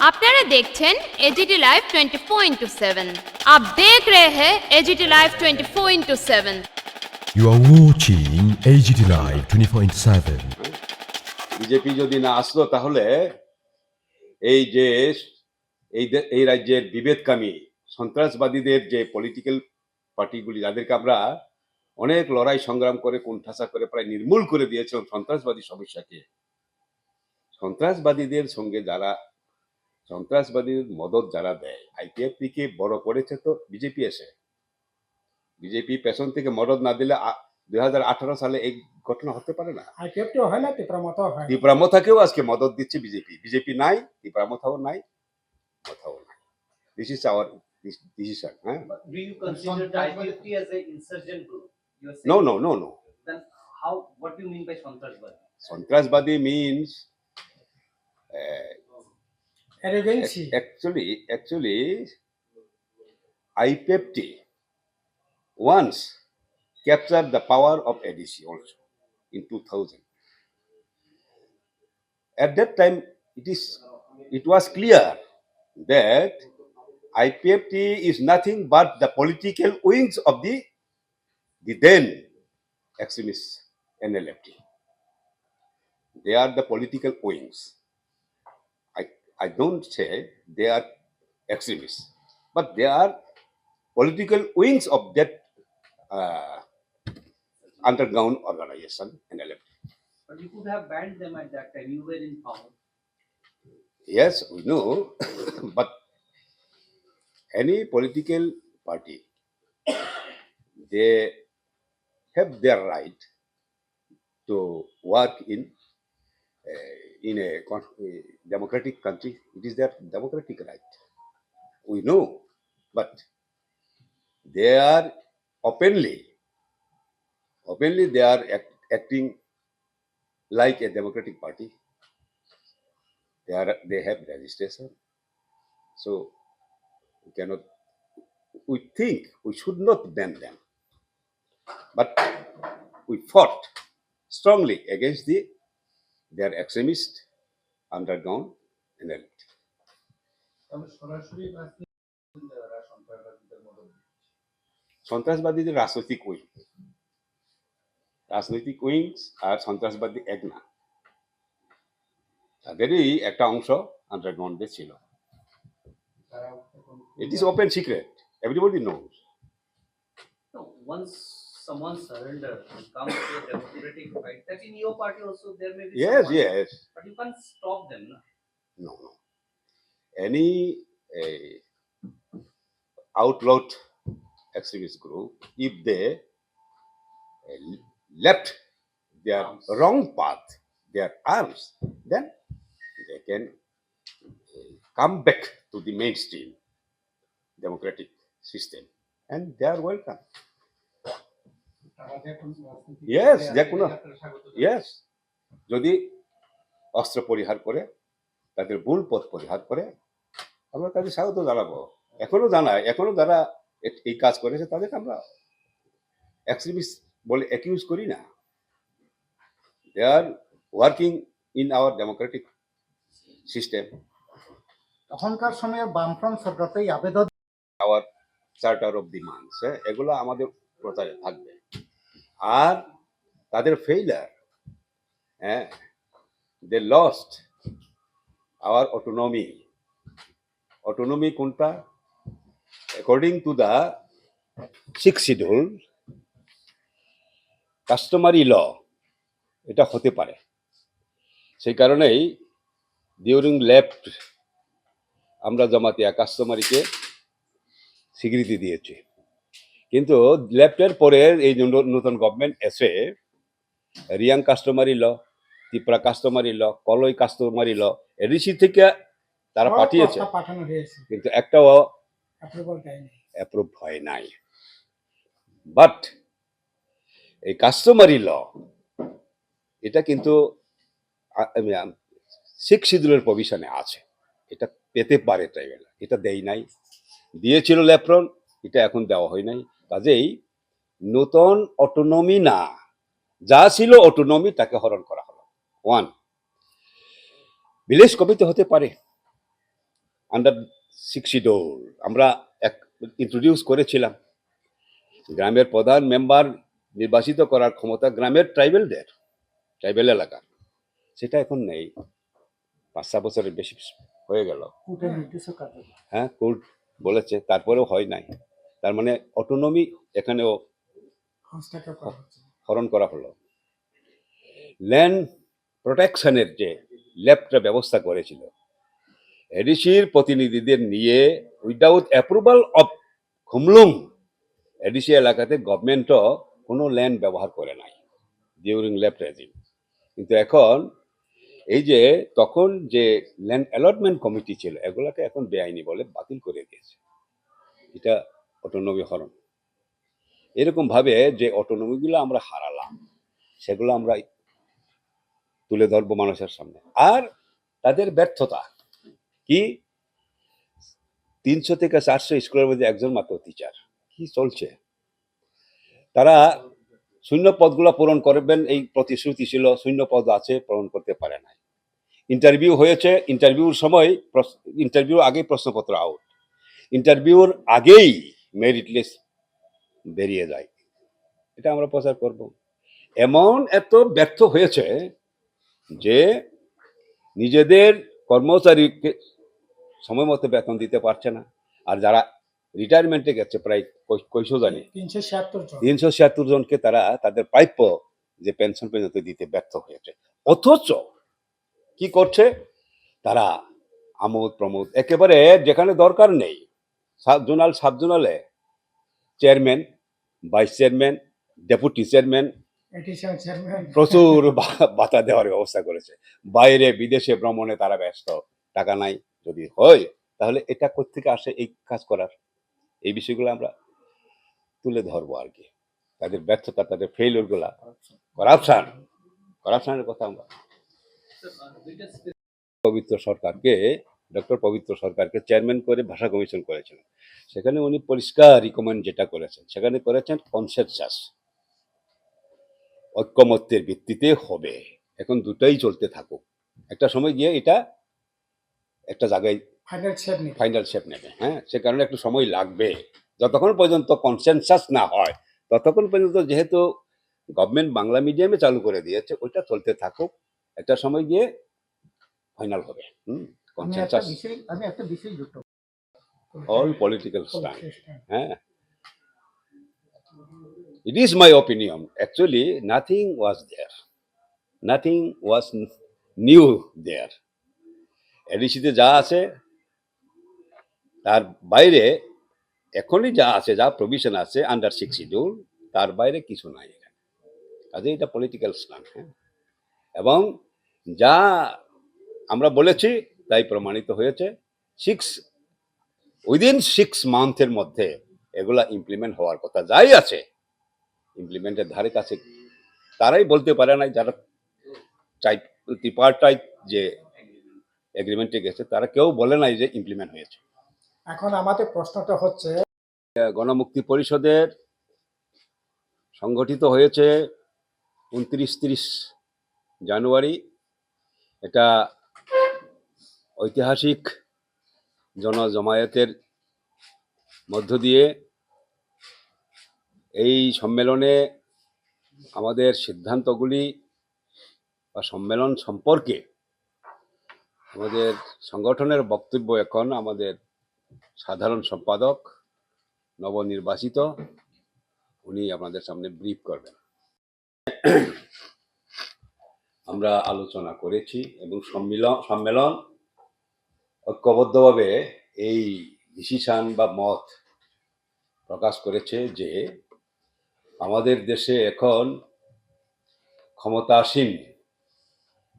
আপনারা দেখছেন AGT live 24/7। आप देख रहे हैं AGT live 24/7। You are watching AGT Live 24/7. BJP যদি না আসলো তাহলে এই যে এই রাজ্যের বিভেদকামী সন্ত্রাসবাদীদের যে পলিটিক্যাল পার্টিগুলি যাদেরকে আমরা অনেক লড়াই সংগ্রাম করে কোণঠাসা করে প্রায় নির্মূল করে দিয়েছিলাম সন্ত্রাসবাদী সমস্যাকে, সন্ত্রাসবাদীদের সঙ্গে যারা সন্ত্রাসবাদীর মদত যারা দেয়, আইপিএফটি কে বড় করেছে তো বিজেপি এসে। বিজেপি পেছন থেকে মদত না দিলে 2018 সালে এই ঘটনা হতে পারে না। আইপিএফটি হয় না, তীব্রামথাও হয়। তীব্রামথাকেও আজকে মদত দিচ্ছে বিজেপি। বিজেপি নাই, তীব্রামথাও নাই, মথাও নাই। This is our decision. হ্যাঁ, But do you consider the IPFT as an insurgent group? You are saying no, no, no, no. Then how? What do you mean by Santrasbadi? Santrasbadi means Arrogancy. actually IPFT once captured the power of ADC also in 2000. At that time, it was clear that IPFT is nothing but the political wings of the then extremist NLFT. They are the political wings. I don't say they are extremists, but they are political wings of that underground organization NLFT. But you could have banned them at that time. You were in power. Yes, we know, but any political party, they have their right to work in a democratic country. It is their democratic right. We know, but they are openly they are acting like a democratic party. They have registration, so we think we should not ban them, but we fought strongly against their extremist underground NLFT. সন্ত্রাসবাদীদের রাজনৈতিক wings আর সন্ত্রাসবাদী এক না, তাদেরই একটা অংশ আন্ডারগ্রাউন্ডে ছিল। It is open secret. Everybody knows. No, once someone surrenders and comes to a democratic fight, that in your party also there may be Yes, someone, yes. but you can't stop them. No? No. Any outlawed extremist group, if they left their wrong path, their arms, then they can come back to the mainstream democratic system, and they are welcome. Yes, yes. যদি অস্ত্র পরিহার করে, তাদের ভুল পথ পরিহার করে, আমরা তাদের স্বাগত জানাবো। এখনো যারা এই কাজ করেছে তাদেরকে আমরা এক্সট্রিমিস্ট বলে অ্যাকিউজ করি না। They are working in our democratic system. তখনকার সময়ে বামফ্রন্ট সরকার তো এই আবেদন আওয়ার চার্টার অফ ডিমান্ডস, এগুলো আমাদের প্রচারে থাকবে। আর তাদের failure, they lost our autonomy কোনটা? According to the 6th schedule customary law এটা হতে পারে। সেই কারণেই ডিউরিং লেফট আমরা জামাতিয়া কাস্টমারিকে স্বীকৃতি দিয়েছি, কিন্তু লেফটের পরে এই নতুন গভর্নমেন্ট এসে রিয়াং কাস্টমারি ল, ত্রিপুরা কাস্টমারি ল, কলই কাস্টমারি ল এডিসি থেকে তারা পাঠিয়েছে, পাঠানো হয়েছে, কিন্তু একটাও অ্যাপ্রুভ হয় নাই। বাট এই কাস্টমারি ল এটা কিন্তু 6th শিডিউলের প্রভিশনে আছে, এটা পেতে পারে ট্রাইবেল, এটা দেয় নাই। দিয়েছিল লেফ্রন, এটা এখন দেওয়া হয় নাই। কাজেই নতুন অটোনমি না, যা ছিল অটোনমি তাকে হরণ করা হলো। 1 ভিলেজ কমিটি হতে পারে, আন্ডার 60 ডোর আমরা ইন্ট্রোডিউস করেছিলাম। গ্রামের প্রধান মেম্বার নির্বাচিত করার ক্ষমতা গ্রামের ট্রাইবেল এলাকা, সেটা এখন নেই। 5-6 বছরের বেশি হয়ে গেল। কোর্টের নির্দেশও কাজে হ্যাঁ, কোর্ট বলেছে, তারপরেও হয় নাই। তার মানে অটোনমি এখানেও হস্তক্ষেপ করা হচ্ছে। হরণ করা হলো। ল্যান্ড প্রোটেকশনের যে ল্যাবটা ব্যবস্থা করেছিল, এডিসির প্রতিনিধিদের নিয়ে without approval of Khumlung ADC এলাকাতে গভর্নমেন্টও কোনো ল্যান্ড ব্যবহার করে নাই ডিউরিং ল্যাব রেজিম। কিন্তু এখন এই যে তখন যে ল্যান্ড অ্যালটমেন্ট কমিটি ছিল, এগুলাকে এখন বেআইনি বলে বাতিল করে দিয়েছে। এটা অটোনমি হরণ। এরকম ভাবে যে অটোনমিগুলো আমরা হারালাম, সেগুলো আমরা তুলে ধরবো মানুষের সামনে। আর তাদের ব্যর্থতা কি, 300 থেকে 400 স্কুলের মধ্যে একজন মাত্র টিচার, কি চলছে? তারা শূন্য পদগুলো পূরণ করবেন এই প্রতিশ্রুতি ছিল, শূন্য পদ আছে, পূরণ করতে পারে নাই। ইন্টারভিউ হয়েছে, ইন্টারভিউ আগেই প্রশ্নপত্র আউট, ইন্টারভিউর আগেই মেরিট লিস্ট বেরিয়ে যায়। এটা আমরা প্রচার করব। এমন এত ব্যর্থ হয়েছে যে নিজেদের কর্মচারীকে সময় মতো বেতন দিতে পারছে না। আর যারা রিটায়ারমেন্টে গেছে প্রায় কয়শো জানি 376 জন 376 জনকে তারা তাদের প্রাপ্য যে পেনশন পর্যন্ত দিতে ব্যর্থ হয়েছে। অথচ কি করছে তারা, আমোদ প্রমোদ একেবারে যেখানে দরকার নেই, জোনাল সাব জোনালে chairman, vice chairman, deputy chairman additional chairman প্রচুর ভাতা দেওয়ার ব্যবস্থা করেছে। বাইরে বিদেশে ভ্রমণে তারা ব্যস্ত, টাকা নাই। যদি হয় তাহলে এটা কোত্থেকে আসে এই কাজ করার? এই বিষয়গুলো আমরা তুলে ধরবো আর কি, তাদের ব্যর্থতা, তাদের ফেইলিওর গুলা, করাপশনের কথা আমরা। ডক্টর পবিত্র সরকারকে চেয়ারম্যান করে ভাষা কমিশন করেছেন। সেখানে উনি পরিষ্কার রিকমেন্ড যেটা করেছেন, সেখানে করেছেন কনসেনসাস, ঐক্যমত্যের ভিত্তিতে হবে। এখন দুটাই চলতে থাকুক, একটা সময় গিয়ে এটা একটা জায়গায় ফাইনাল শেপ নেবে। হ্যাঁ, সে কারণে একটু সময় লাগবে। যতক্ষণ পর্যন্ত কনসেনসাস না হয় ততক্ষণ পর্যন্ত, যেহেতু গভর্নমেন্ট বাংলা মিডিয়ামে চালু করে দিয়েছে, ওইটা চলতে থাকুক, একটা সময় গিয়ে ফাইনাল হবে। আমি একটা বিষয় যুক্ত অল পলিটিক্যাল স্ট্যান্ড। হ্যাঁ, it is my opinion, actually nothing was new there. এডিসিতে যা আছে তার বাইরে, এখনই যা আছে, যা প্রভিশন আছে আন্ডার 6 শিডিউল, তার বাইরে কিছু নাই এখানে। কাজে এটা পলিটিক্যাল স্ট্যান্ড। হ্যাঁ, এবং যা আমরা বলেছি তাই প্রমাণিত হয়েছে। উইদিন 6 মান্থের মধ্যে এগুলা ইমপ্লিমেন্ট হওয়ার কথা। যাই আছে ইমপ্লিমেন্টের ধারে কাছে তারাই বলতে পারে না, যারা ট্রিপার্টাইট যে এগ্রিমেন্টে গেছে তারা কেউ বলে নাই যে ইমপ্লিমেন্ট হয়েছে। এখন আমাদের প্রশ্নটা হচ্ছে, গণমুক্তি পরিষদের সংগঠিত হয়েছে 29-30 জানুয়ারি। এটা ঐতিহাসিক জনজমায়েতের মধ্য দিয়ে এই সম্মেলনে আমাদের সিদ্ধান্তগুলি বা সম্মেলন সম্পর্কে আমাদের সংগঠনের বক্তব্য এখন আমাদের সাধারণ সম্পাদক নবনির্বাচিত উনি আপনাদের সামনে ব্রিফ করবেন। আমরা আলোচনা করেছি এবং সম্মেলন ঐক্যবদ্ধভাবে এই ডিসিশন বা মত প্রকাশ করেছে যে আমাদের দেশে এখন ক্ষমতাসীন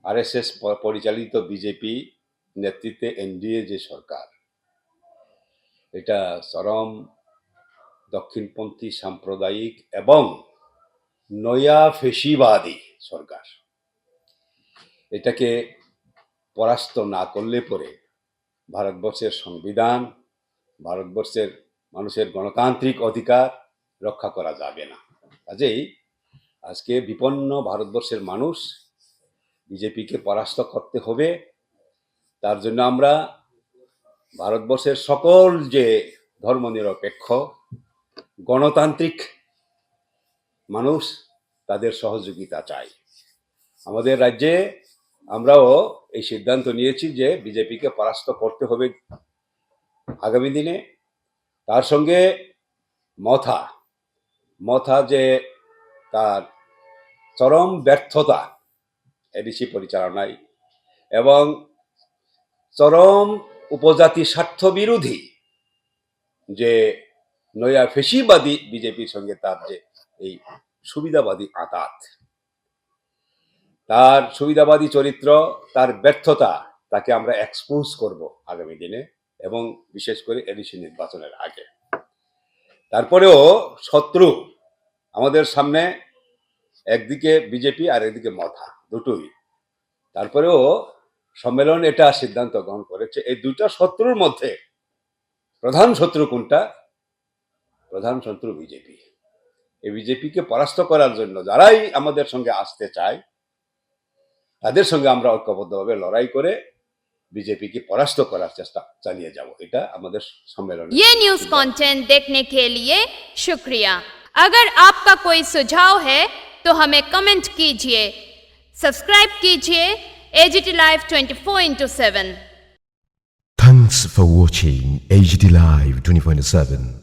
আরএসএস পরিচালিত বিজেপি নেতৃত্বে এনডিএ যে সরকার, এটা চরম দক্ষিণপন্থী সাম্প্রদায়িক এবং নয়া ফেসিবাদী সরকার। এটাকে পরাস্ত না করলে পরে ভারতবর্ষের সংবিধান, ভারতবর্ষের মানুষের গণতান্ত্রিক অধিকার রক্ষা করা যাবে না। কাজেই আজকে বিপন্ন ভারতবর্ষের মানুষ বিজেপিকে পরাস্ত করতে হবে। তার জন্য আমরা ভারতবর্ষের সকল যে ধর্মনিরপেক্ষ গণতান্ত্রিক মানুষ তাদের সহযোগিতা চাই। আমাদের রাজ্যে আমরাও এই সিদ্ধান্ত নিয়েছি যে বিজেপিকে পরাস্ত করতে হবে আগামী দিনে। তার সঙ্গে মথা যে তার চরম ব্যর্থতা এডিসি পরিচালনায় এবং চরম উপজাতি স্বার্থ বিরোধী যে নয়া ফেসিবাদী বিজেপির সঙ্গে তার যে এই সুবিধাবাদী আঘাত, তার সুবিধাবাদী চরিত্র, তার ব্যর্থতা, তাকে আমরা এক্সপোজ করব আগামী দিনে এবং বিশেষ করে এডিসি নির্বাচনের আগে। তারপরেও শত্রু আমাদের সামনে, একদিকে বিজেপি আর একদিকে মথা, দুটোই। তারপরেও সম্মেলন এটা সিদ্ধান্ত গ্রহণ করেছে এই দুটা শত্রুর মধ্যে প্রধান শত্রু কোনটা? প্রধান শত্রু বিজেপি। এই বিজেপিকে পরাস্ত করার জন্য যারাই আমাদের সঙ্গে আসতে চায় তাদের সঙ্গে আমরা ঐক্যবদ্ধভাবে লড়াই করে बीजेपी की परास्त करार चेष्टा चालिए जाओ। এটা আমাদের সম্মেলন। ये न्यूज कंटेंट देखने के लिए शुक्रिया। अगर आपका कोई सुझाव है तो हमें कमेंट कीजिए, सब्सक्राइब कीजिए AGT Live 24/7। Thanks for watching AGT Live 24/7.